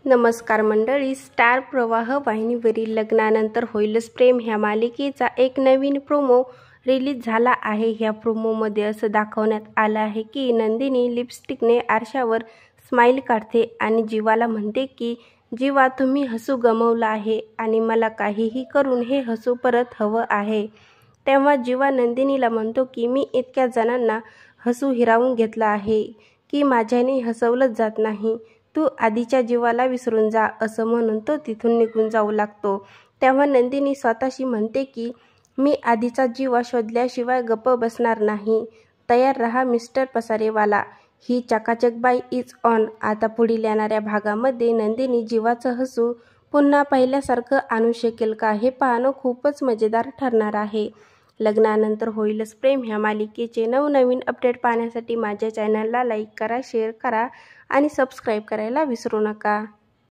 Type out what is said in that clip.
नमस्कार मंडळी, स्टार प्रवाह वाहिनीवरील लग्नानंतर होईलच प्रेम ह्या मालिकेचा एक नवीन प्रोमो रिलीज झाला आहे। ह्या प्रोमोमध्ये असं दाखवण्यात आलं आहे की नंदिनी लिपस्टिकने आरशावर स्माइल काढते आणि जीवाला म्हणते की जीवा, तुम्ही हसू गमावलं आहे आणि मला काहीही करून हे हसू परत हवं आहे। तेव्हा जीवा नंदिनीला म्हणतो की मी इतक्या जणांना हसू हिरावून घेतलं आहे की माझ्याने हसवलंच जात नाही, तू आधीच्या जीवाला विसरून जा, असं म्हणून तो तिथून निघून जाऊ लागतो। तेव्हा नंदिनी स्वतःशी म्हणते की मी आधीचा जीवा शोधल्याशिवाय गप्प बसणार नाही। तयार रहा मिस्टर पसारेवाला, ही चकाचक बाई इज ऑन। आता पुढील येणाऱ्या भागामध्ये नंदिनी जीवाचं हसू पुन्हा पहिल्यासारखं आणू शकेल का, हे पाहणं खूपच मजेदार ठरणार आहे। लग्नानंतर होईलच प्रेम ह्या मालिकेचे नवनवीन अपडेट पाहण्यासाठी माझ्या चॅनलला लाईक करा, शेअर करा आणि सबस्क्राईब करायला विसरू नका।